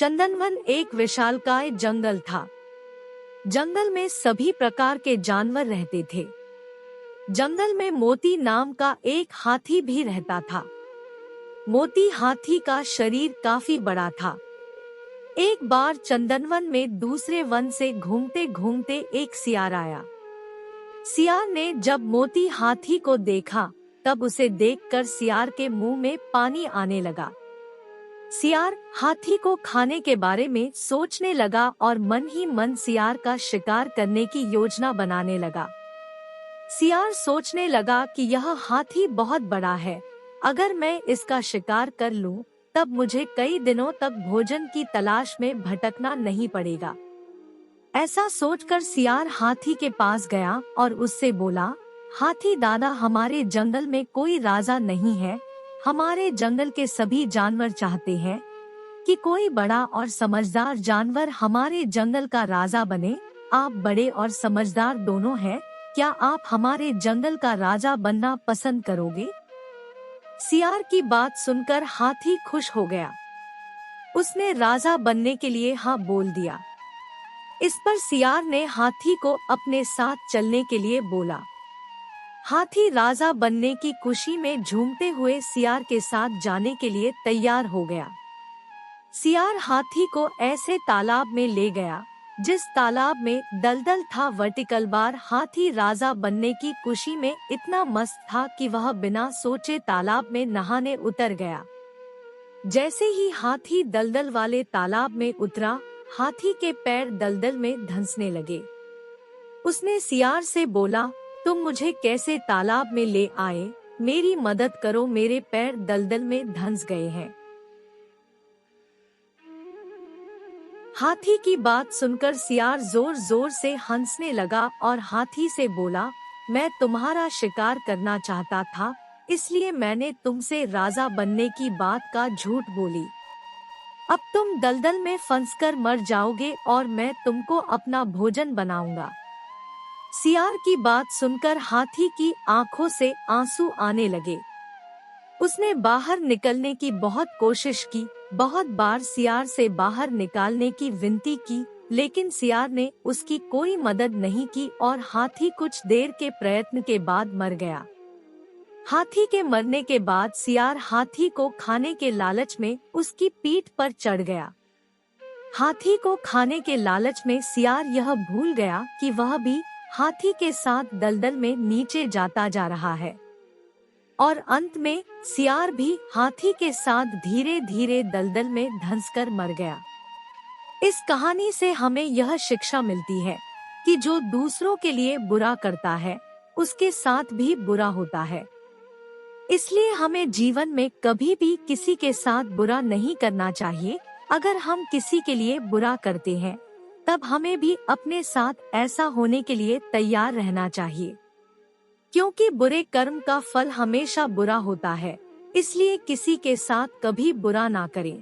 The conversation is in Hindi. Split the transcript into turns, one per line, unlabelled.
चंदनवन एक विशालकाय जंगल था। जंगल में सभी प्रकार के जानवर रहते थे। जंगल में मोती नाम का एक हाथी भी रहता था। मोती हाथी का शरीर काफी बड़ा था। एक बार चंदनवन में दूसरे वन से घूमते घूमते एक सियार आया। सियार ने जब मोती हाथी को देखा तब उसे देखकर सियार के मुंह में पानी आने लगा। सियार हाथी को खाने के बारे में सोचने लगा और मन ही मन सियार का शिकार करने की योजना बनाने लगा। सियार सोचने लगा कि यह हाथी बहुत बड़ा है, अगर मैं इसका शिकार कर लूं, तब मुझे कई दिनों तक भोजन की तलाश में भटकना नहीं पड़ेगा। ऐसा सोचकर सियार हाथी के पास गया और उससे बोला, हाथी दादा, हमारे जंगल में कोई राजा नहीं है। हमारे जंगल के सभी जानवर चाहते हैं कि कोई बड़ा और समझदार जानवर हमारे जंगल का राजा बने। आप बड़े और समझदार दोनों हैं, क्या आप हमारे जंगल का राजा बनना पसंद करोगे? सियार की बात सुनकर हाथी खुश हो गया। उसने राजा बनने के लिए हाँ बोल दिया। इस पर सियार ने हाथी को अपने साथ चलने के लिए बोला। हाथी राजा बनने की खुशी में झूमते हुए सियार के साथ जाने के लिए तैयार हो गया। सियार हाथी को ऐसे तालाब में ले गया जिस तालाब में दलदल था। वर्टिकल बार हाथी राजा बनने की खुशी में इतना मस्त था कि वह बिना सोचे तालाब में नहाने उतर गया। जैसे ही हाथी दलदल वाले तालाब में उतरा, हाथी के पैर दलदल में धंसने लगे। उसने सियार से बोला, तुम मुझे कैसे तालाब में ले आए? मेरी मदद करो, मेरे पैर दलदल में धंस गए हैं। हाथी की बात सुनकर सियार जोर जोर से हंसने लगा और हाथी से बोला, मैं तुम्हारा शिकार करना चाहता था, इसलिए मैंने तुमसे राजा बनने की बात का झूठ बोली। अब तुम दलदल में फंसकर मर जाओगे और मैं तुमको अपना भोजन बनाऊंगा। सियार की बात सुनकर हाथी की आंखों से आंसू आने लगे। उसने बाहर निकलने की बहुत कोशिश की, बहुत बार सियार से बाहर निकालने की विनती की, लेकिन सियार ने उसकी कोई मदद नहीं की और हाथी कुछ देर के प्रयत्न के बाद मर गया। हाथी के मरने के बाद सियार हाथी को खाने के लालच में उसकी पीठ पर चढ़ गया। हाथी को खाने के लालच में सियार यह भूल गया कि वह भी हाथी के साथ दलदल में नीचे जाता जा रहा है और अंत में सियार भी हाथी के साथ धीरे धीरे दलदल में धंसकर मर गया। इस कहानी से हमें यह शिक्षा मिलती है कि जो दूसरों के लिए बुरा करता है, उसके साथ भी बुरा होता है। इसलिए हमें जीवन में कभी भी किसी के साथ बुरा नहीं करना चाहिए। अगर हम किसी के लिए बुरा करते हैं, तब हमें भी अपने साथ ऐसा होने के लिए तैयार रहना चाहिए, क्योंकि बुरे कर्म का फल हमेशा बुरा होता है। इसलिए किसी के साथ कभी बुरा ना करें।